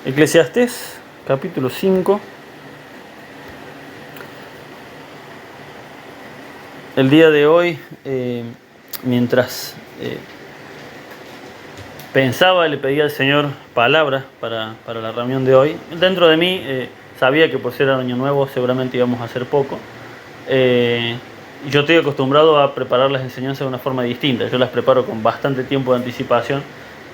Eclesiastés, capítulo 5. El día de hoy, mientras pensaba, le pedía al Señor palabras para la reunión de hoy. Dentro de mí sabía que por ser año nuevo seguramente íbamos a hacer poco. Yo estoy acostumbrado a preparar las enseñanzas de una forma distinta. Yo las preparo con bastante tiempo de anticipación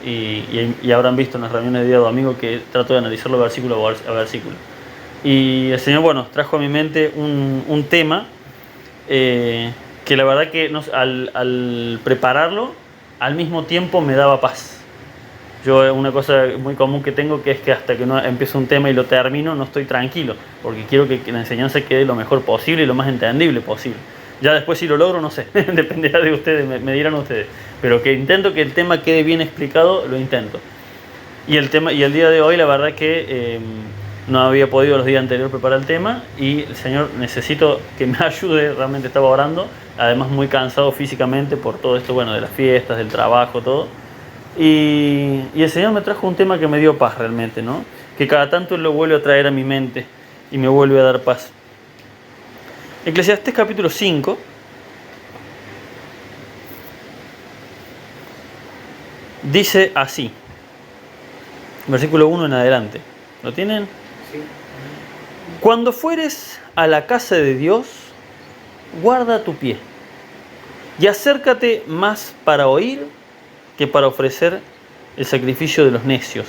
y habrán visto en las reuniones de día domingo que trato de analizarlo versículo a versículo. Y el Señor, bueno, trajo a mi mente un tema que la verdad que al prepararlo, al mismo tiempo me daba paz. Yo, una cosa muy común que tengo, que es que hasta que no empiezo un tema y lo termino, no estoy tranquilo, porque quiero que la enseñanza quede lo mejor posible y lo más entendible posible. Ya después si lo logro, no sé, dependerá de ustedes, me dirán ustedes. Pero que intento que el tema quede bien explicado, lo intento. Y el día de hoy, la verdad que no había podido los días anteriores preparar el tema y el Señor, necesito que me ayude, realmente estaba orando, además muy cansado físicamente por todo esto, bueno, de las fiestas, del trabajo, todo. Y el Señor me trajo un tema que me dio paz realmente, ¿no? Que cada tanto Él lo vuelve a traer a mi mente y me vuelve a dar paz. Eclesiastés capítulo 5. Dice así, versículo 1 en adelante. ¿Lo tienen? Sí. Cuando fueres a la casa de Dios, guarda tu pie y acércate más para oír que para ofrecer el sacrificio de los necios,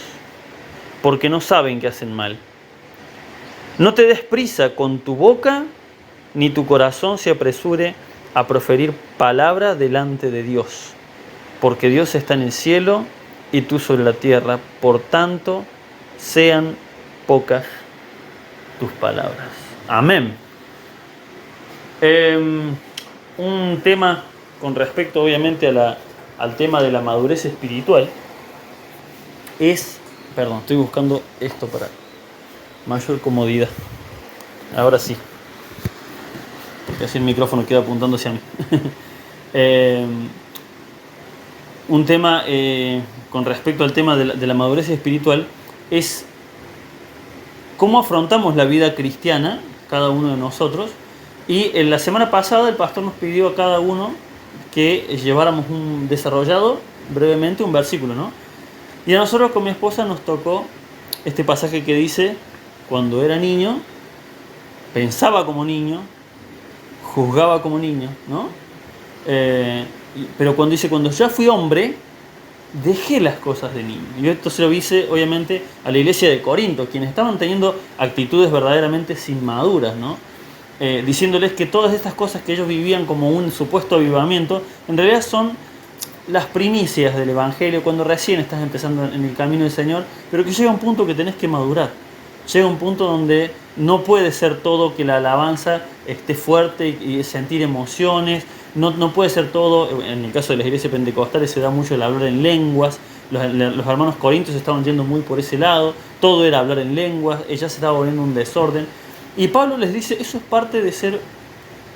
porque no saben que hacen mal. No te des prisa con tu boca, ni tu corazón se apresure a proferir palabra delante de Dios, porque Dios está en el cielo y tú sobre la tierra, por tanto, sean pocas tus palabras. Amén. Un tema con respecto obviamente al tema de la madurez espiritual es, perdón, estoy buscando esto para mayor comodidad. Ahora sí, porque así el micrófono queda apuntando hacia mí. Un tema con respecto al tema de la madurez espiritual es cómo afrontamos la vida cristiana, cada uno de nosotros. Y en la semana pasada el pastor nos pidió a cada uno que lleváramos desarrollado brevemente un versículo, ¿no? Y a nosotros con mi esposa nos tocó este pasaje que dice: cuando era niño, pensaba como niño, juzgaba como niño, ¿no? Pero cuando dice, cuando ya fui hombre, dejé las cosas de niño. Y esto se lo hice, obviamente, a la iglesia de Corinto, quienes estaban teniendo actitudes verdaderamente inmaduras, ¿no? Diciéndoles que todas estas cosas que ellos vivían como un supuesto avivamiento, en realidad son las primicias del Evangelio, cuando recién estás empezando en el camino del Señor, pero que llega un punto que tenés que madurar. Llega un punto donde no puede ser todo que la alabanza esté fuerte y sentir emociones. No puede ser todo, en el caso de las iglesias pentecostales se da mucho el hablar en lenguas. Los hermanos corintios estaban yendo muy por ese lado. Todo era hablar en lenguas, ella se estaba volviendo un desorden. Y Pablo les dice, eso es parte de ser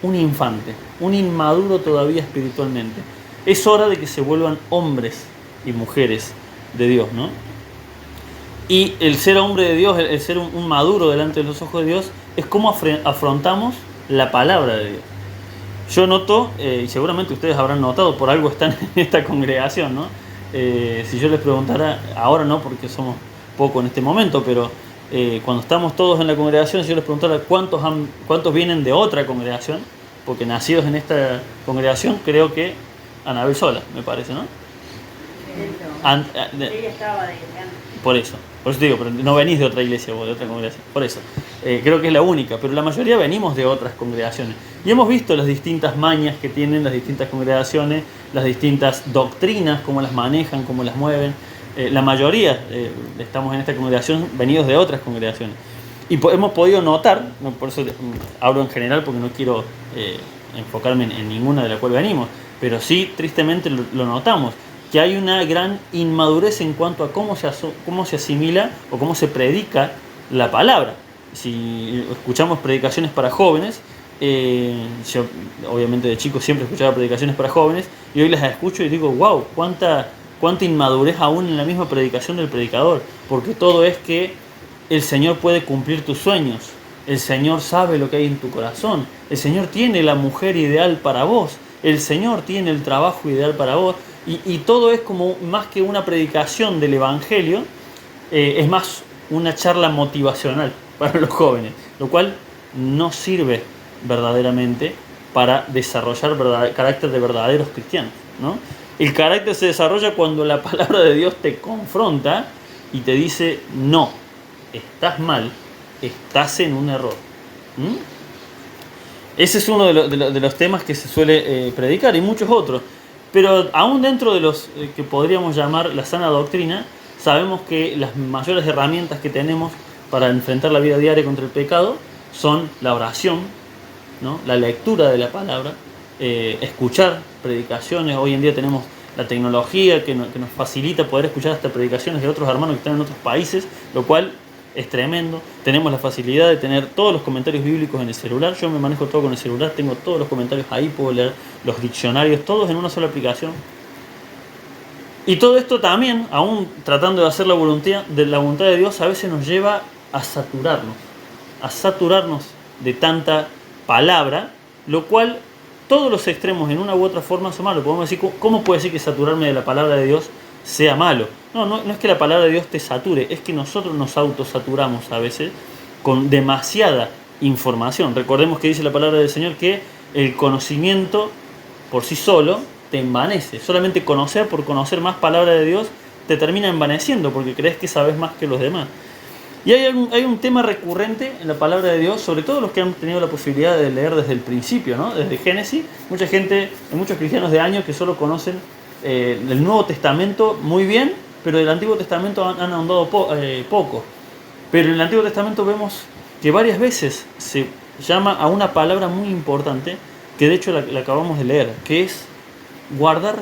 un infante, un inmaduro todavía espiritualmente. Es hora de que se vuelvan hombres y mujeres de Dios, ¿no? Y el ser hombre de Dios, el ser un maduro delante de los ojos de Dios, es cómo afrontamos la palabra de Dios. Yo noto, y seguramente ustedes habrán notado, por algo están en esta congregación, ¿no? Si yo les preguntara, ahora no porque somos poco en este momento, pero cuando estamos todos en la congregación, si yo les preguntara cuántos vienen de otra congregación, porque nacidos en esta congregación, creo que Anabel sola, me parece, ¿no? Ella estaba de antes. Por eso te digo, pero no venís de otra iglesia o de otra congregación, por eso. Creo que es la única, pero la mayoría venimos de otras congregaciones. Y hemos visto las distintas mañas que tienen las distintas congregaciones, las distintas doctrinas, cómo las manejan, cómo las mueven. La mayoría estamos en esta congregación venidos de otras congregaciones. Y hemos podido notar, por eso hablo en general porque no quiero enfocarme en ninguna de la cual venimos, pero sí, tristemente lo notamos, que hay una gran inmadurez en cuanto a cómo se asimila o cómo se predica la palabra. Si escuchamos predicaciones para jóvenes, yo obviamente de chico siempre escuchaba predicaciones para jóvenes, y hoy las escucho y digo, wow, cuánta cuánta inmadurez aún en la misma predicación del predicador, porque todo es que el Señor puede cumplir tus sueños, el Señor sabe lo que hay en tu corazón, el Señor tiene la mujer ideal para vos, el Señor tiene el trabajo ideal para vos, y todo es como más que una predicación del Evangelio, es más una charla motivacional para los jóvenes, lo cual no sirve verdaderamente para desarrollar carácter de verdaderos cristianos, ¿no? El carácter se desarrolla cuando la palabra de Dios te confronta y te dice, no, estás mal, estás en un error. ¿Mm? Ese es uno de los temas que se suele predicar, y muchos otros. Pero aún dentro de los que podríamos llamar la sana doctrina, sabemos que las mayores herramientas que tenemos para enfrentar la vida diaria contra el pecado son la oración, ¿no? La lectura de la palabra, escuchar predicaciones. Hoy en día tenemos la tecnología que nos facilita poder escuchar hasta predicaciones de otros hermanos que están en otros países, lo cual es tremendo. Tenemos la facilidad de tener todos los comentarios bíblicos en el celular. Yo me manejo todo con el celular, tengo todos los comentarios ahí, puedo leer los diccionarios, todos en una sola aplicación. Y todo esto también, aún tratando de hacer la voluntad de Dios, a veces nos lleva a saturarnos de tanta palabra, lo cual todos los extremos en una u otra forma son malos. Podemos decir, ¿cómo puede decir que saturarme de la palabra de Dios sea malo? No es que la palabra de Dios te sature, es que nosotros nos autosaturamos a veces con demasiada información. Recordemos que dice la palabra del Señor que el conocimiento por sí solo te envanece. Solamente conocer por conocer más palabra de Dios te termina envaneciendo porque crees que sabes más que los demás. Y hay un tema recurrente en la palabra de Dios, sobre todo los que han tenido la posibilidad de leer desde el principio, ¿no? Desde Génesis. Mucha gente, muchos cristianos de años que solo conocen el Nuevo Testamento muy bien, pero del Antiguo Testamento han ahondado poco. Pero en el Antiguo Testamento vemos que varias veces se llama a una palabra muy importante, que de hecho la acabamos de leer, que es guardar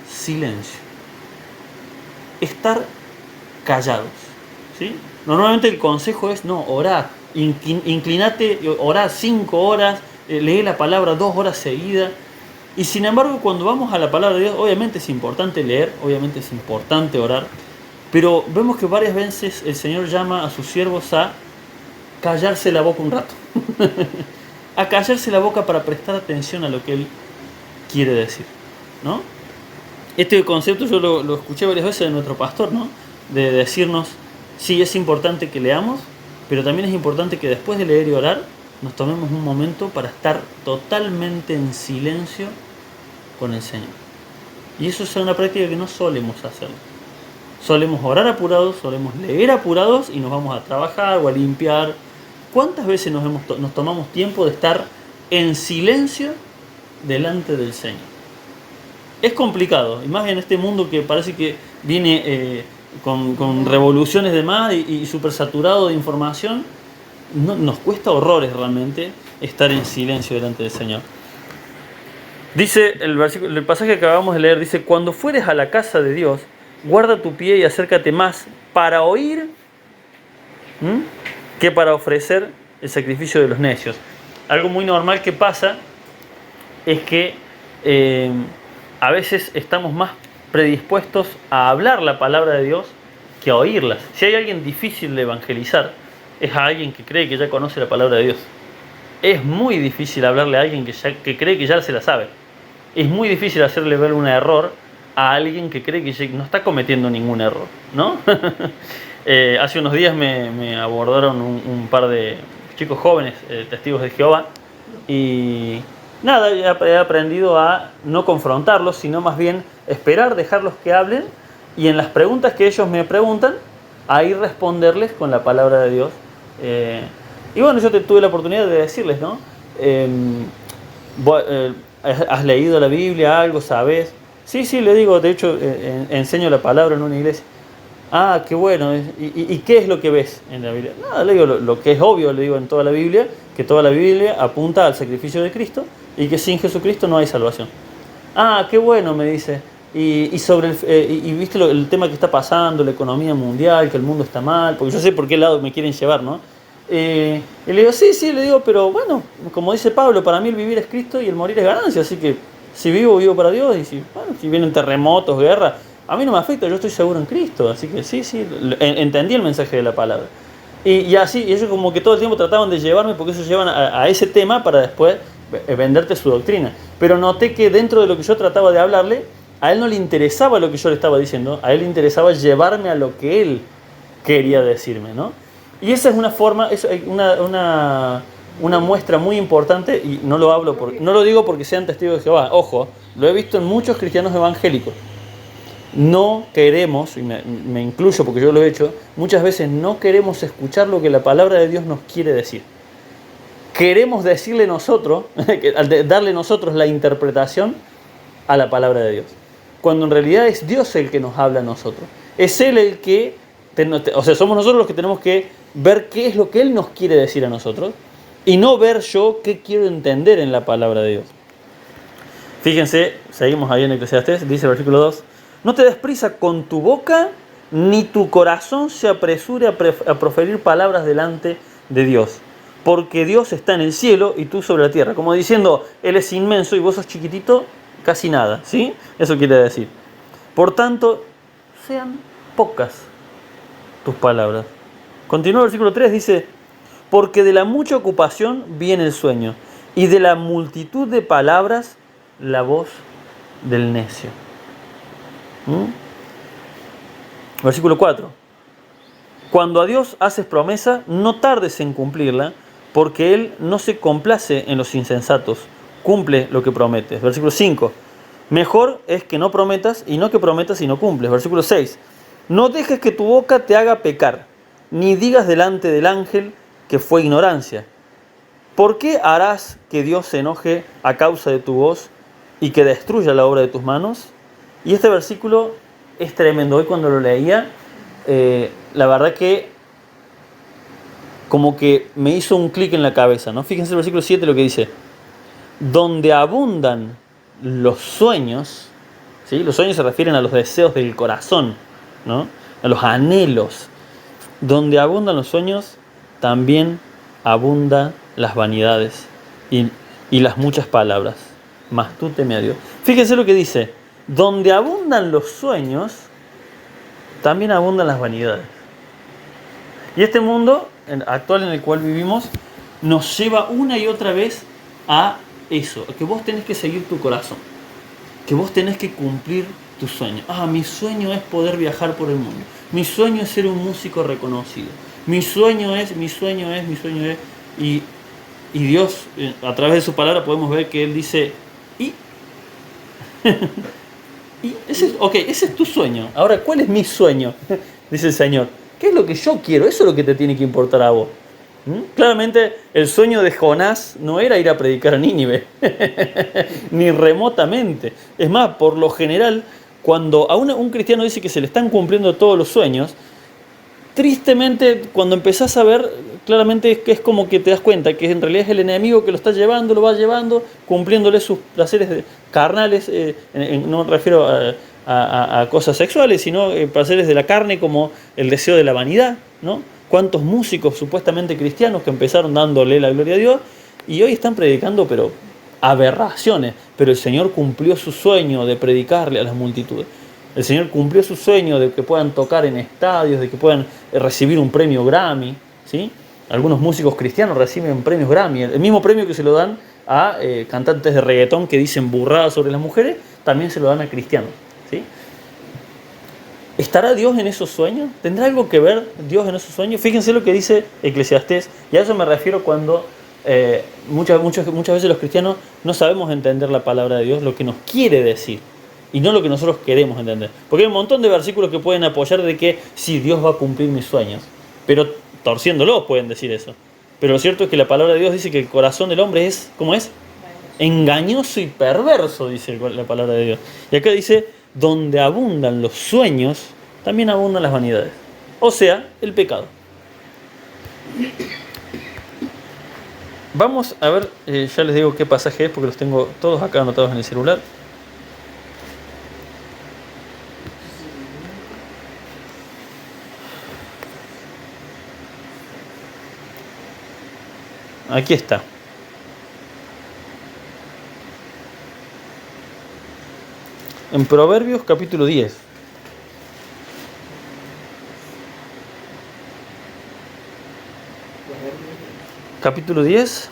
silencio. Estar callados, ¿sí? Normalmente el consejo es, no, orá, inclinate, orá 5 horas, lee la palabra 2 horas seguidas. Y sin embargo, cuando vamos a la palabra de Dios, obviamente es importante leer, obviamente es importante orar, pero vemos que varias veces el Señor llama a sus siervos a callarse la boca un rato. A callarse la boca para prestar atención a lo que Él quiere decir, ¿no? Este concepto yo lo escuché varias veces de nuestro pastor, ¿no? De decirnos, sí, es importante que leamos, pero también es importante que después de leer y orar, nos tomemos un momento para estar totalmente en silencio con el Señor. Y eso es una práctica que no solemos hacer. Solemos orar apurados, solemos leer apurados y nos vamos a trabajar o a limpiar. ¿Cuántas veces nos tomamos tiempo de estar en silencio delante del Señor? Es complicado, y más en este mundo que parece que viene con revoluciones de más y súper saturado de información. Nos cuesta horrores realmente estar en silencio delante del Señor. Dice el pasaje que acabamos de leer, dice, cuando fueres a la casa de Dios, guarda tu pie y acércate más para oír que para ofrecer el sacrificio de los necios. Algo muy normal que pasa es que a veces estamos más predispuestos a hablar la palabra de Dios que a oírla. Si hay alguien difícil de evangelizar, es a alguien que cree que ya conoce la palabra de Dios. Es muy difícil hablarle a alguien que cree que ya se la sabe. Es muy difícil hacerle ver un error a alguien que cree que no está cometiendo ningún error, ¿no? Hace unos días me abordaron un par de chicos jóvenes, testigos de Jehová, y nada, he aprendido a no confrontarlos, sino más bien esperar, dejarlos que hablen, y en las preguntas que ellos me preguntan, ahí responderles con la palabra de Dios. Y bueno, yo tuve la oportunidad de decirles, ¿no? ¿Has leído la Biblia? ¿Algo sabes? Sí, le digo, de hecho, enseño la palabra en una iglesia. Ah, qué bueno. ¿Y qué es lo que ves en la Biblia? Nada, le digo lo que es obvio, le digo en toda la Biblia, que toda la Biblia apunta al sacrificio de Cristo y que sin Jesucristo no hay salvación. Ah, qué bueno, me dice. Y sobre viste el tema que está pasando, la economía mundial, que el mundo está mal, porque yo sé por qué lado me quieren llevar, ¿no? Y le digo, sí, le digo, pero bueno, como dice Pablo, para mí el vivir es Cristo y el morir es ganancia, así que si vivo para Dios, y si vienen terremotos, guerra, a mí no me afecta, yo estoy seguro en Cristo, así que sí, entendí el mensaje de la palabra. Y así, y ellos como que todo el tiempo trataban de llevarme, porque ellos llevan a ese tema para después venderte su doctrina. Pero noté que dentro de lo que yo trataba de hablarle, a él no le interesaba lo que yo le estaba diciendo, a él le interesaba llevarme a lo que él quería decirme, ¿no? Y esa es una forma, es una muestra muy importante, y no lo digo porque sean testigos de Jehová, ojo, lo he visto en muchos cristianos evangélicos. No queremos, y me incluyo porque yo lo he hecho, muchas veces no queremos escuchar lo que la palabra de Dios nos quiere decir. Queremos decirle nosotros, darle nosotros la interpretación a la palabra de Dios. Cuando en realidad es Dios el que nos habla a nosotros. Es Él el que, o sea, somos nosotros los que tenemos que ver qué es lo que Él nos quiere decir a nosotros y no ver yo qué quiero entender en la palabra de Dios. Fíjense, seguimos ahí en Eclesiastés, dice el versículo 2, no te des prisa con tu boca, ni tu corazón se apresure a proferir palabras delante de Dios. Porque Dios está en el cielo y tú sobre la tierra. Como diciendo, Él es inmenso y vos sos chiquitito, casi nada, ¿sí? Eso quiere decir. Por tanto, sean pocas tus palabras. Continúa el versículo 3, dice, porque de la mucha ocupación viene el sueño, y de la multitud de palabras la voz del necio. Versículo 4. Cuando a Dios haces promesa, no tardes en cumplirla, porque Él no se complace en los insensatos. Cumple lo que prometes. Versículo 5. Mejor es que no prometas y no que prometas y no cumples. Versículo 6. No dejes que tu boca te haga pecar, ni digas delante del ángel que fue ignorancia. ¿Por qué harás que Dios se enoje a causa de tu voz y que destruya la obra de tus manos? Y este versículo es tremendo. Hoy cuando lo leía, la verdad que como que me hizo un clic en la cabeza, ¿no? Fíjense el versículo 7 lo que dice. Donde abundan los sueños, ¿sí? Los sueños se refieren a los deseos del corazón, ¿no? A los anhelos. Donde abundan los sueños, también abundan las vanidades y las muchas palabras. Mas tú teme a Dios. Fíjense lo que dice. Donde abundan los sueños, también abundan las vanidades. Y este mundo actual en el cual vivimos nos lleva una y otra vez a eso, que vos tenés que seguir tu corazón, que vos tenés que cumplir tu sueño. Mi sueño es poder viajar por el mundo. Mi sueño es ser un músico reconocido. Mi sueño es. Y Dios, a través de su palabra, podemos ver que Él dice, ese es tu sueño. Ahora, ¿cuál es mi sueño? Dice el Señor. ¿Qué es lo que yo quiero? Eso es lo que te tiene que importar a vos. Claramente, el sueño de Jonás no era ir a predicar a Nínive, ni remotamente. Es más, por lo general, cuando a un cristiano dice que se le están cumpliendo todos los sueños, tristemente, cuando empezás a ver, claramente es como que te das cuenta que en realidad es el enemigo que lo está llevando, lo va llevando, cumpliéndole sus placeres carnales, no me refiero a cosas sexuales, sino placeres de la carne como el deseo de la vanidad, ¿no? ¿Cuántos músicos supuestamente cristianos que empezaron dándole la gloria a Dios y hoy están predicando, pero aberraciones? Pero el Señor cumplió su sueño de predicarle a las multitudes. El Señor cumplió su sueño de que puedan tocar en estadios, de que puedan recibir un premio Grammy, ¿sí? Algunos músicos cristianos reciben premios Grammy. El mismo premio que se lo dan a cantantes de reggaetón que dicen burradas sobre las mujeres, también se lo dan a cristianos, ¿sí? ¿Estará Dios en esos sueños? ¿Tendrá algo que ver Dios en esos sueños? Fíjense lo que dice Eclesiastés, y a eso me refiero cuando muchas veces los cristianos no sabemos entender la palabra de Dios, lo que nos quiere decir, y no lo que nosotros queremos entender. Porque hay un montón de versículos que pueden apoyar de que sí, Dios va a cumplir mis sueños, pero torciéndolos pueden decir eso. Pero lo cierto es que la palabra de Dios dice que el corazón del hombre es, ¿cómo es? Engañoso y perverso, dice la palabra de Dios. Y acá dice, donde abundan los sueños, también abundan las vanidades. O sea, el pecado. Vamos a ver, ya les digo qué pasaje es, porque los tengo todos acá anotados en el celular. Aquí está. En Proverbios capítulo 10. Capítulo 10.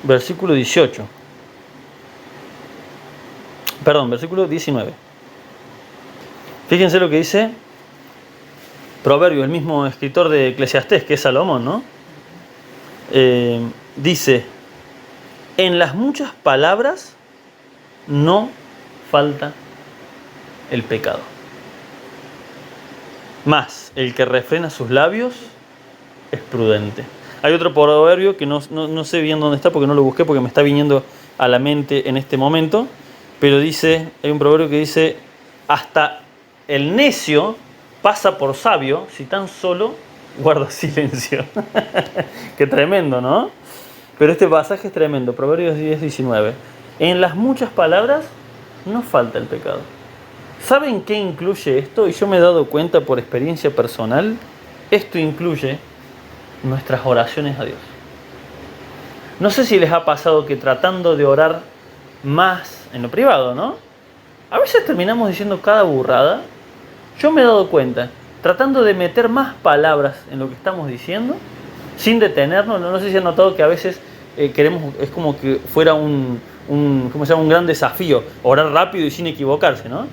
Versículo 18. Perdón, versículo 19. Fíjense lo que dice Proverbio, el mismo escritor de Eclesiastés, que es Salomón, ¿no? Dice, en las muchas palabras no falta el pecado. Mas el que refrena sus labios es prudente. Hay otro proverbio que no sé bien dónde está porque no lo busqué porque me está viniendo a la mente en este momento, pero dice, hay un proverbio que dice, hasta el necio pasa por sabio si tan solo guarda silencio. Qué tremendo, ¿no? Pero este pasaje es tremendo, Proverbios 10:19. En las muchas palabras no falta el pecado. ¿Saben qué incluye esto? Y yo me he dado cuenta por experiencia personal, esto incluye nuestras oraciones a Dios. No sé si les ha pasado que tratando de orar más en lo privado, ¿no? A veces terminamos diciendo cada burrada. Yo me he dado cuenta, tratando de meter más palabras en lo que estamos diciendo, sin detenernos. No sé si han notado que a veces queremos, es como que fuera un gran desafío, orar rápido y sin equivocarse, ¿no?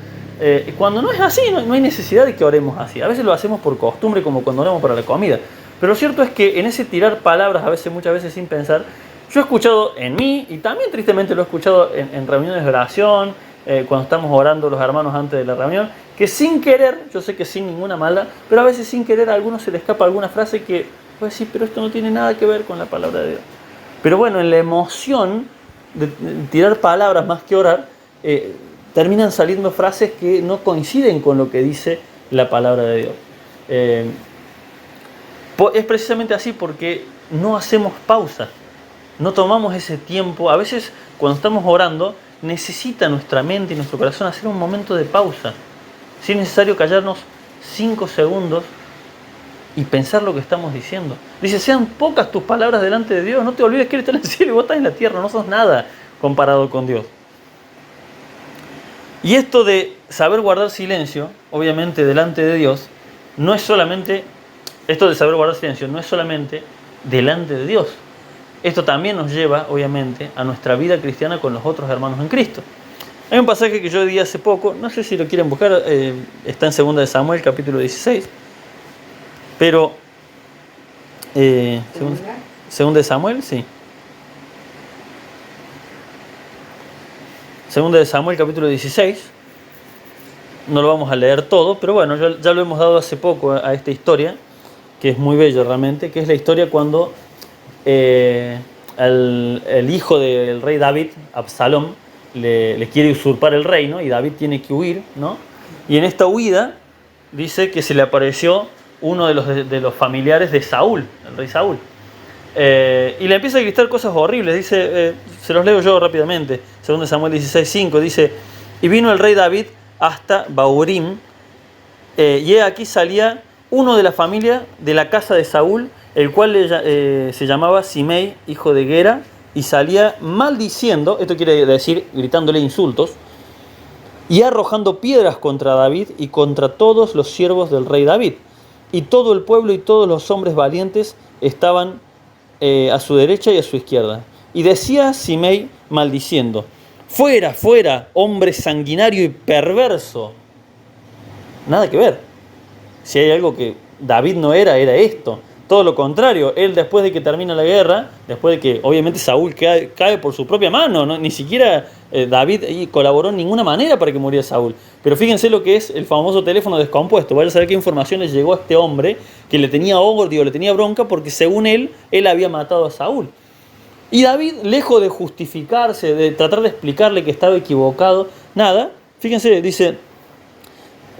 Cuando no es así, no hay necesidad de que oremos así. A veces lo hacemos por costumbre, como cuando oramos para la comida. Pero lo cierto es que en ese tirar palabras, muchas veces sin pensar, yo he escuchado en mí, y también tristemente lo he escuchado en reuniones de oración, cuando estamos orando los hermanos antes de la reunión, que sin querer, yo sé que sin ninguna maldad, pero a veces sin querer a algunos se le escapa alguna frase que puede decir, pero esto no tiene nada que ver con la palabra de Dios. Pero bueno, en la emoción de tirar palabras más que orar, terminan saliendo frases que no coinciden con lo que dice la palabra de Dios. Es precisamente así porque no hacemos pausa, no tomamos ese tiempo. A veces cuando estamos orando necesita nuestra mente y nuestro corazón hacer un momento de pausa. Si es necesario callarnos 5 segundos y pensar lo que estamos diciendo. Dice, sean pocas tus palabras delante de Dios, no te olvides que Él está en el cielo y vos estás en la tierra, no sos nada comparado con Dios. Y esto de saber guardar silencio, obviamente delante de Dios, no es solamente, esto de saber guardar silencio no es solamente delante de Dios. Esto también nos lleva, obviamente, a nuestra vida cristiana con los otros hermanos en Cristo. Hay un pasaje que yo di hace poco, no sé si lo quieren buscar, está en 2 de Samuel, capítulo 16, pero... 2 de Samuel, sí. 2 de Samuel, capítulo 16. No lo vamos a leer todo, pero bueno, ya lo hemos dado hace poco a esta historia, que es muy bella realmente, que es la historia cuando el hijo del rey David, Absalom, le quiere usurpar el reino y David tiene que huir, ¿no? Y en esta huida dice que se le apareció uno de los familiares de Saúl, el rey Saúl. Y le empieza a gritar cosas horribles. Dice, se los leo yo rápidamente. 2 Samuel 16:5 dice, y vino el rey David hasta Bahurim, y aquí salía uno de la familia de la casa de Saúl, el cual se llamaba Simei, hijo de Gera, y salía maldiciendo, esto quiere decir gritándole insultos, y arrojando piedras contra David y contra todos los siervos del rey David. Y todo el pueblo y todos los hombres valientes estaban a su derecha y a su izquierda. Y decía Simei maldiciendo, fuera, fuera, hombre sanguinario y perverso. Nada que ver. Si hay algo que David no era esto. Todo lo contrario, él después de que termina la guerra, después de que obviamente Saúl cae por su propia mano, ¿no? Ni siquiera David colaboró en ninguna manera para que muriera Saúl. Pero fíjense lo que es el famoso teléfono descompuesto. Vaya a saber qué información le llegó a este hombre que le tenía odio, le tenía bronca, porque según él había matado a Saúl. Y David, lejos de justificarse, de tratar de explicarle que estaba equivocado, nada, fíjense, dice,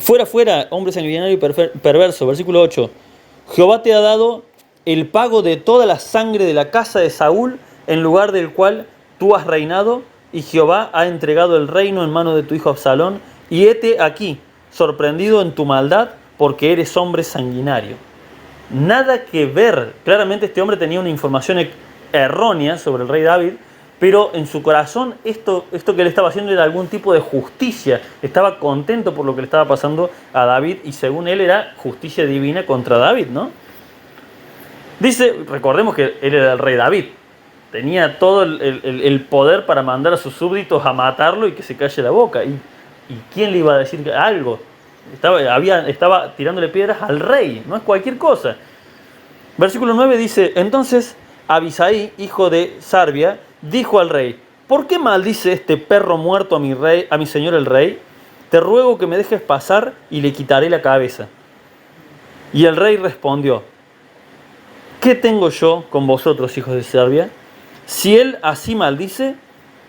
fuera, fuera, hombre sanguinario y perverso, versículo 8. Jehová te ha dado el pago de toda la sangre de la casa de Saúl, en lugar del cual tú has reinado, y Jehová ha entregado el reino en mano de tu hijo Absalón, y hete aquí, sorprendido en tu maldad, porque eres hombre sanguinario. Nada que ver. Claramente este hombre tenía una información errónea sobre el rey David, pero en su corazón esto que él estaba haciendo era algún tipo de justicia. Estaba contento por lo que le estaba pasando a David y según él era justicia divina contra David, ¿no? Dice, recordemos que él era el rey David. Tenía todo el poder para mandar a sus súbditos a matarlo y que se calle la boca. ¿Y quién le iba a decir algo? Estaba tirándole piedras al rey, no es cualquier cosa. Versículo 9 dice, entonces Abisai, hijo de Sarbia, dijo al rey, ¿por qué maldice este perro muerto a mi señor el rey? Te ruego que me dejes pasar y le quitaré la cabeza. Y el rey respondió, ¿qué tengo yo con vosotros, hijos de Sarbia? Si él así maldice,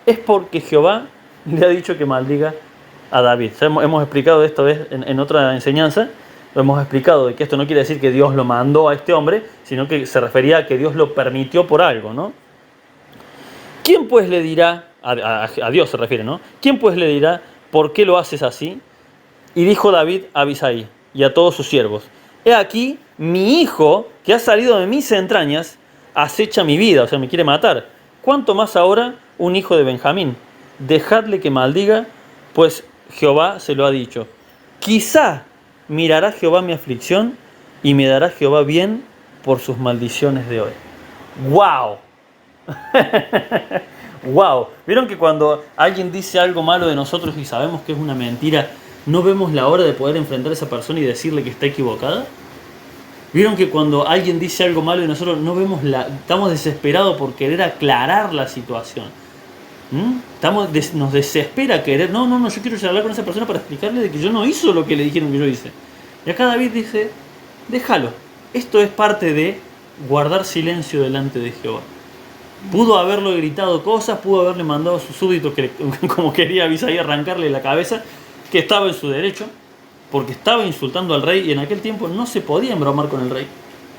es porque Jehová le ha dicho que maldiga a David. Ya hemos explicado esto en otra enseñanza, lo hemos explicado de que esto no quiere decir que Dios lo mandó a este hombre, sino que se refería a que Dios lo permitió por algo, ¿no? ¿Quién pues le dirá, a Dios se refiere, ¿no? ¿Quién pues le dirá, por qué lo haces así? Y dijo David a Abisai y a todos sus siervos, he aquí, mi hijo, que ha salido de mis entrañas, acecha mi vida, o sea, me quiere matar. ¿Cuánto más ahora un hijo de Benjamín? Dejadle que maldiga, pues Jehová se lo ha dicho. Quizá mirará Jehová mi aflicción y me dará Jehová bien por sus maldiciones de hoy. ¡Wow! ¡Wow! ¿Vieron que cuando alguien dice algo malo de nosotros y sabemos que es una mentira, no vemos la hora de poder enfrentar a esa persona y decirle que está equivocada? ¿Vieron que cuando alguien dice algo malo de nosotros no vemos estamos desesperados por querer aclarar la situación? Nos desespera querer, no, yo quiero hablar con esa persona para explicarle de que yo no hizo lo que le dijeron que yo hice. Y acá David dice, déjalo, esto es parte de guardar silencio delante de Jehová. Pudo haberlo gritado cosas, pudo haberle mandado a sus súbditos, como quería Abisai, arrancarle la cabeza, que estaba en su derecho, porque estaba insultando al rey y en aquel tiempo no se podía embromar con el rey.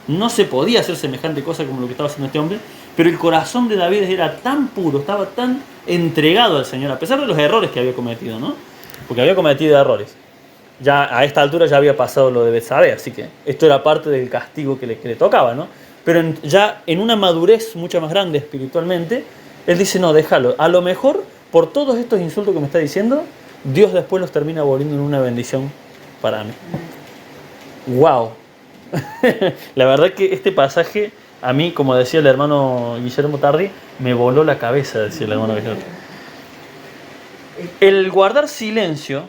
No se podía hacer semejante cosa como lo que estaba haciendo este hombre, pero el corazón de David era tan puro, estaba tan entregado al Señor, a pesar de los errores que había cometido, ¿no? Porque había cometido errores. Ya a esta altura ya había pasado lo de Betsabé, así que esto era parte del castigo que le tocaba, ¿no? Pero ya en una madurez mucho más grande espiritualmente, él dice, no, déjalo. A lo mejor, por todos estos insultos que me está diciendo, Dios después los termina volviendo en una bendición para mí. ¡Wow! La verdad que este pasaje, a mí, como decía el hermano Guillermo Tarri, me voló la cabeza, decía el hermano Guillermo. El guardar silencio,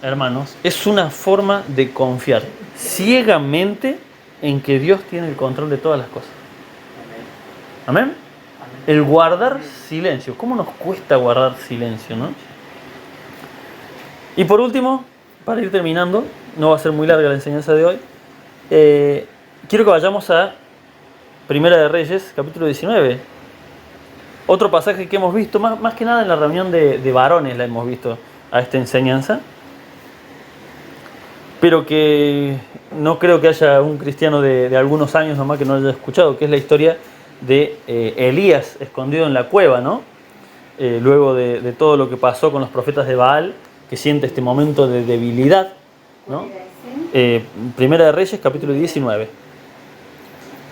hermanos, es una forma de confiar ciegamente en que Dios tiene el control de todas las cosas. ¿Amén? El guardar silencio. ¿Cómo nos cuesta guardar silencio, no? Y por último, para ir terminando, no va a ser muy larga la enseñanza de hoy, quiero que vayamos a Primera de Reyes, capítulo 19. Otro pasaje que hemos visto, más que nada en la reunión de varones la hemos visto a esta enseñanza, pero que no creo que haya un cristiano de algunos años nomás que no haya escuchado, que es la historia de Elías escondido en la cueva, ¿no? Luego de todo lo que pasó con los profetas de Baal, que siente este momento de debilidad, ¿no? Primera de Reyes, capítulo 19.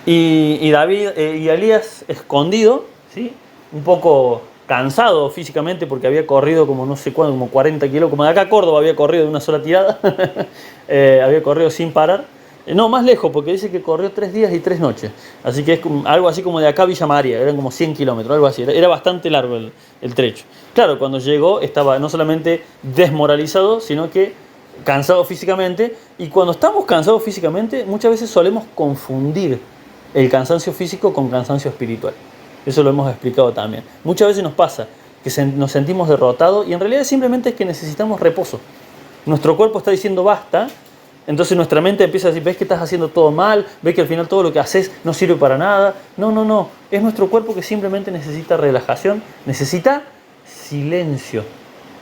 Y David y Elías escondido, ¿sí? Un poco cansado físicamente porque había corrido como no sé cuánto, como 40 kilómetros, como de acá a Córdoba había corrido de una sola tirada, había corrido sin parar. No, más lejos, porque dice que corrió 3 días y 3 noches. Así que es algo así como de acá a Villa María, eran como 100 kilómetros, algo así. Era bastante largo el trecho. Claro, cuando llegó estaba no solamente desmoralizado, sino que cansado físicamente. Y cuando estamos cansados físicamente, muchas veces solemos confundir el cansancio físico con cansancio espiritual. Eso lo hemos explicado también. Muchas veces nos pasa que nos sentimos derrotados y en realidad simplemente es que necesitamos reposo. Nuestro cuerpo está diciendo basta. Entonces nuestra mente empieza a decir, ves que estás haciendo todo mal, ves que al final todo lo que haces no sirve para nada. No. Es nuestro cuerpo que simplemente necesita relajación, necesita silencio,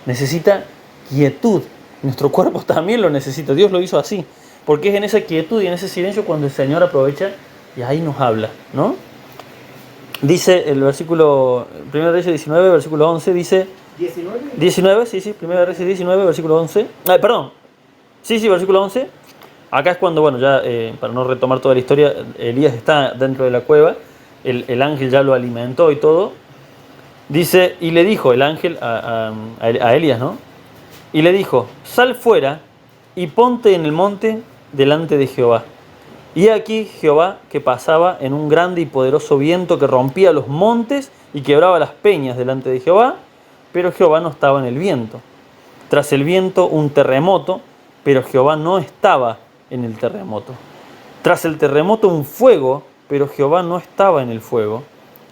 necesita quietud. Nuestro cuerpo también lo necesita. Dios lo hizo así. Porque es en esa quietud y en ese silencio cuando el Señor aprovecha y ahí nos habla, ¿no? Dice el versículo, 1 Reyes 19, versículo 11, dice... ¿19? 19, sí, 1 Reyes 19, versículo 11. Sí, versículo 11. Acá es cuando, bueno, ya para no retomar toda la historia, Elías está dentro de la cueva, el ángel ya lo alimentó y todo. Dice, y le dijo el ángel a Elías, ¿no? Y le dijo, sal fuera y ponte en el monte delante de Jehová. Y aquí Jehová que pasaba en un grande y poderoso viento que rompía los montes y quebraba las peñas delante de Jehová, pero Jehová no estaba en el viento. Tras el viento un terremoto, pero Jehová no estaba en el terremoto. Tras el terremoto un fuego, pero Jehová no estaba en el fuego.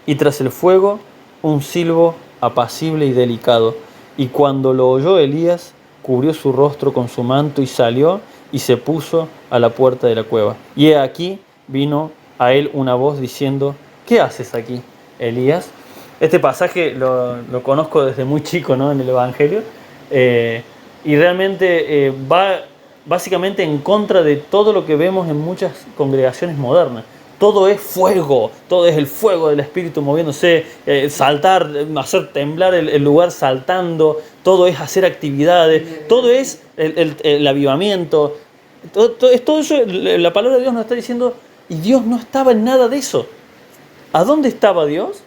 Y tras el fuego un silbo apacible y delicado. Y cuando lo oyó Elías, cubrió su rostro con su manto y salió y se puso a la puerta de la cueva. Y he aquí vino a él una voz diciendo, ¿qué haces aquí, Elías? Este pasaje lo conozco desde muy chico, ¿no? En el Evangelio. Y realmente va básicamente en contra de todo lo que vemos en muchas congregaciones modernas. Todo es fuego, todo es el fuego del Espíritu moviéndose, saltar, hacer temblar el lugar saltando, todo es hacer actividades, todo es el avivamiento, todo eso, la palabra de Dios nos está diciendo, y Dios no estaba en nada de eso. ¿A dónde estaba Dios?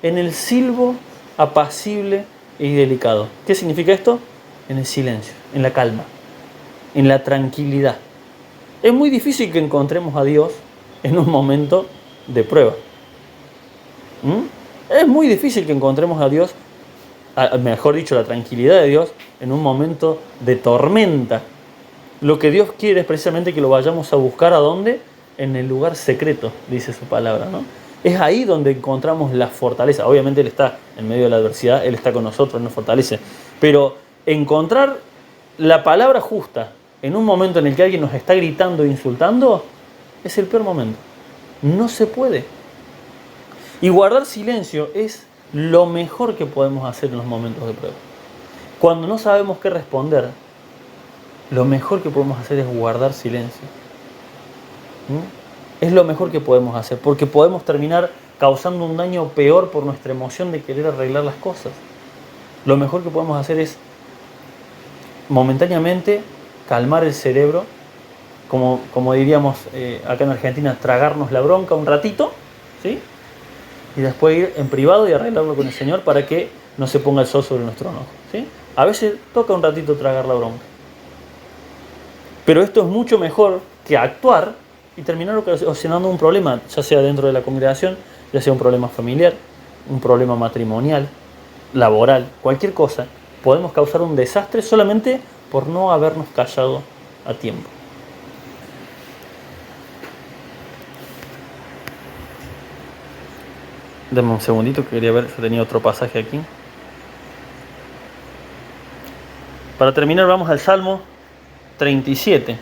En el silbo apacible y delicado. ¿Qué significa esto? En el silencio, en la calma, en la tranquilidad. Es muy difícil que encontremos a Dios en un momento de prueba. Es muy difícil que encontremos a Dios, mejor dicho, la tranquilidad de Dios, en un momento de tormenta. Lo que Dios quiere es precisamente que lo vayamos a buscar, ¿a dónde? En el lugar secreto, dice su palabra, ¿no? Es ahí donde encontramos la fortaleza. Obviamente Él está en medio de la adversidad, Él está con nosotros, nos fortalece. Pero encontrar la palabra justa en un momento en el que alguien nos está gritando e insultando, es el peor momento. No se puede. Y guardar silencio es lo mejor que podemos hacer en los momentos de prueba. Cuando no sabemos qué responder, lo mejor que podemos hacer es guardar silencio. Es lo mejor que podemos hacer, porque podemos terminar causando un daño peor por nuestra emoción de querer arreglar las cosas. Lo mejor que podemos hacer es momentáneamente calmar el cerebro, como diríamos acá en Argentina, tragarnos la bronca un ratito, ¿sí? Y después ir en privado y arreglarlo con el Señor para que no se ponga el sol sobre nuestro enojo, ¿sí? A veces toca un ratito tragar la bronca. Pero esto es mucho mejor que actuar y terminar ocasionando un problema, ya sea dentro de la congregación, ya sea un problema familiar, un problema matrimonial, laboral, cualquier cosa. Podemos causar un desastre solamente por no habernos callado a tiempo. Dame un segundito que quería ver, yo tenía otro pasaje aquí. Para terminar vamos al Salmo 37.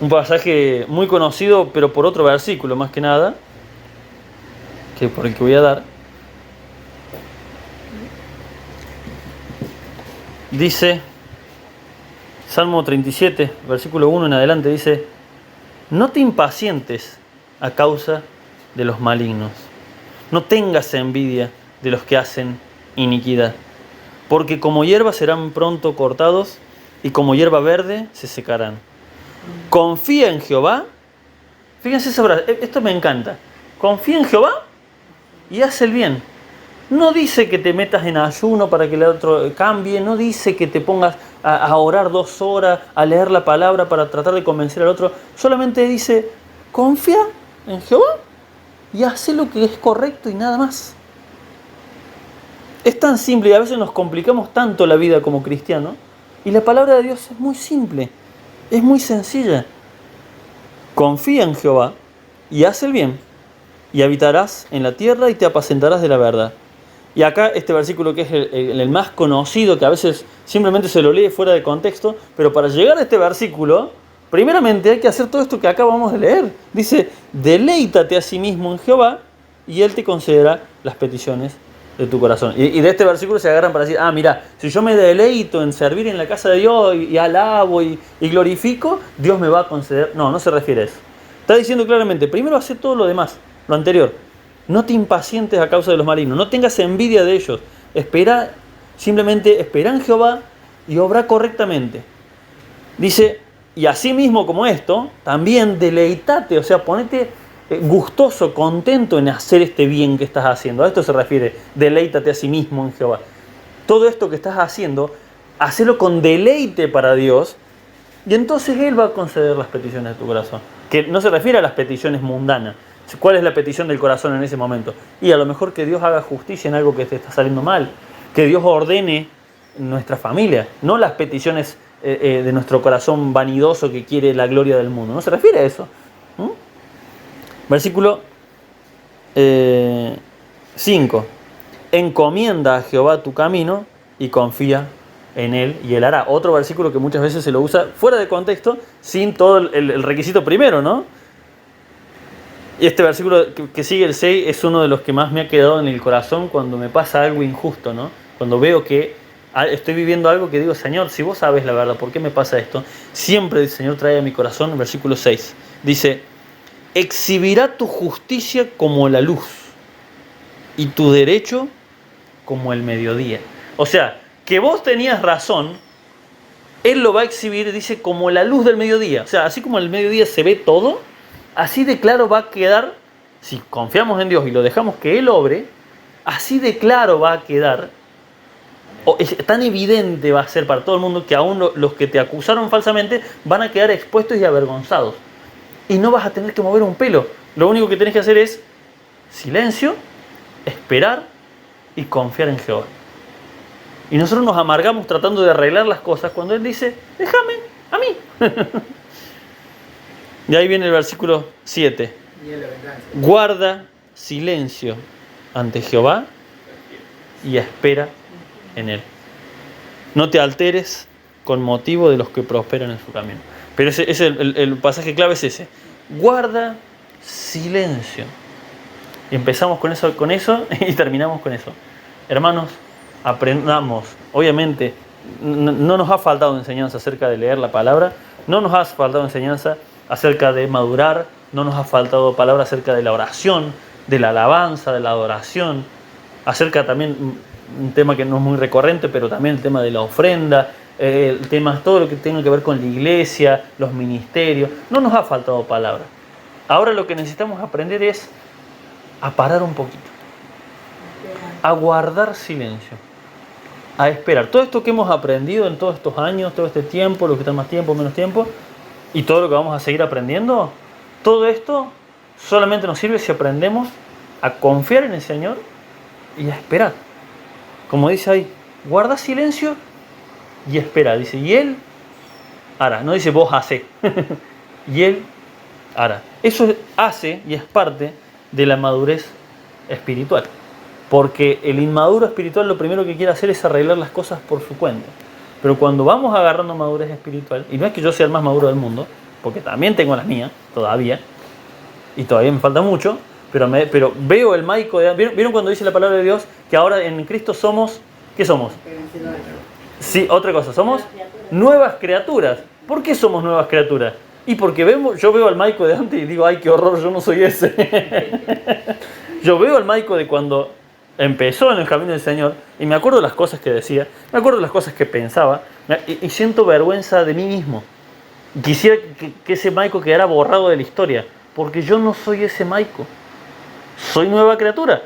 Un pasaje muy conocido, pero por otro versículo más que nada, que por el que voy a dar. Dice, Salmo 37, versículo 1 en adelante, dice: no te impacientes a causa de los malignos, no tengas envidia de los que hacen iniquidad, porque como hierba serán pronto cortados, y como hierba verde se secarán. Confía en Jehová. Fíjense esa frase, esto me encanta. Confía en Jehová y haz el bien. No dice que te metas en ayuno para que el otro cambie, no dice que te pongas a orar 2 horas, a leer la palabra para tratar de convencer al otro. Solamente dice, confía en Jehová y haz lo que es correcto y nada más. Es tan simple y a veces nos complicamos tanto la vida como cristianos. Y la palabra de Dios es muy simple, es muy sencilla. Confía en Jehová y haz el bien, y habitarás en la tierra y te apacentarás de la verdad. Y acá este versículo que es el más conocido, que a veces simplemente se lo lee fuera de contexto, pero para llegar a este versículo, primeramente hay que hacer todo esto que acabamos de leer. Dice, deleítate a sí mismo en Jehová y Él te concederá las peticiones de tu corazón. Y de este versículo se agarran para decir, mira, si yo me deleito en servir en la casa de Dios y alabo y glorifico, Dios me va a conceder. No se refiere a eso. Está diciendo claramente, primero hacer todo lo demás, lo anterior. No te impacientes a causa de los malignos, no tengas envidia de ellos. Simplemente espera en Jehová y obra correctamente. Dice, Y así mismo como esto, también deleitate, o sea, ponete gustoso, contento en hacer este bien que estás haciendo. A esto se refiere, deleítate a sí mismo en Jehová. Todo esto que estás haciendo, hacelo con deleite para Dios, y entonces Él va a conceder las peticiones de tu corazón. Que no se refiere a las peticiones mundanas. ¿Cuál es la petición del corazón en ese momento? Y a lo mejor que Dios haga justicia en algo que te está saliendo mal, que Dios ordene nuestra familia, no las peticiones de nuestro corazón vanidoso que quiere la gloria del mundo. No se refiere a eso. Versículo 5. Encomienda a Jehová tu camino y confía en Él y Él hará. Otro versículo que muchas veces se lo usa fuera de contexto, sin todo el requisito primero, ¿no? Y este versículo que sigue el 6 es uno de los que más me ha quedado en el corazón cuando me pasa algo injusto, ¿no? Cuando veo que estoy viviendo algo que digo, Señor, si vos sabes la verdad, ¿por qué me pasa esto? Siempre el Señor trae a mi corazón el versículo 6. Dice, exhibirá tu justicia como la luz y tu derecho como el mediodía. O sea, que vos tenías razón, Él lo va a exhibir, dice, como la luz del mediodía. O sea, así como en el mediodía se ve todo, así de claro va a quedar, si confiamos en Dios y lo dejamos que Él obre, así de claro va a quedar, tan evidente va a ser para todo el mundo que aún los que te acusaron falsamente van a quedar expuestos y avergonzados. Y no vas a tener que mover un pelo. Lo único que tenés que hacer es silencio, esperar y confiar en Jehová. Y nosotros nos amargamos tratando de arreglar las cosas cuando Él dice, déjame a mí. Y ahí viene el versículo 7. Guarda silencio ante Jehová y espera en Él. No te alteres con motivo de los que prosperan en su camino. Pero el pasaje clave es ese. Guarda silencio. Y empezamos con eso y terminamos con eso. Hermanos, aprendamos. Obviamente, no nos ha faltado enseñanza acerca de leer la palabra. No nos ha faltado enseñanza acerca de madurar. No nos ha faltado palabra acerca de la oración, de la alabanza, de la adoración. Acerca también, un tema que no es muy recurrente, pero también el tema de la ofrenda. El tema, todo lo que tenga que ver con la iglesia, los ministerios. No nos ha faltado palabra. Ahora lo que necesitamos aprender es a parar un poquito, a guardar silencio, a esperar. Todo esto que hemos aprendido en todos estos años, todo este tiempo, los que están más tiempo, menos tiempo, y todo lo que vamos a seguir aprendiendo, todo esto solamente nos sirve si aprendemos a confiar en el Señor y a esperar. Como dice ahí, guarda silencio y espera. Dice, y Él hará. No dice vos hacé. Y Él hará. Eso hace y es parte de la madurez espiritual. Porque el inmaduro espiritual lo primero que quiere hacer es arreglar las cosas por su cuenta. Pero cuando vamos agarrando madurez espiritual, y no es que yo sea el más maduro del mundo, porque también tengo las mías, todavía, y todavía me falta mucho, pero veo el maico de... ¿Vieron cuando dice la palabra de Dios que ahora en Cristo somos... ¿Qué somos? Sí, otra cosa, somos nuevas criaturas. ¿Por qué somos nuevas criaturas? Y porque yo veo al Maico de antes y digo, ay, qué horror, yo no soy ese. Yo veo al Maico de cuando empezó en el camino del Señor y me acuerdo de las cosas que decía, me acuerdo de las cosas que pensaba y siento vergüenza de mí mismo. Quisiera que ese Maico quedara borrado de la historia, porque yo no soy ese Maico. Soy nueva criatura.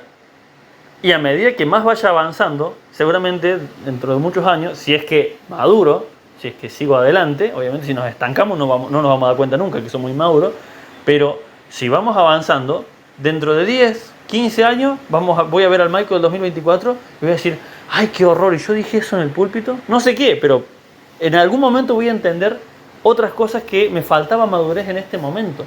Y a medida que más vaya avanzando, seguramente dentro de muchos años, si es que maduro, si es que sigo adelante, obviamente si nos estancamos no nos vamos a dar cuenta nunca que somos inmaduros, pero si vamos avanzando, dentro de 10, 15 años, voy a ver al Maico del 2024 y voy a decir, ay, qué horror, y yo dije eso en el púlpito, no sé qué, pero en algún momento voy a entender otras cosas que me faltaba madurez en este momento.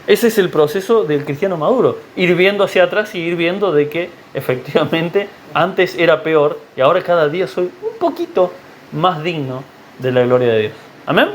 Ese es el proceso del cristiano maduro, ir viendo hacia atrás y ir viendo de que efectivamente antes era peor y ahora cada día soy un poquito más digno de la gloria de Dios. ¿Amén?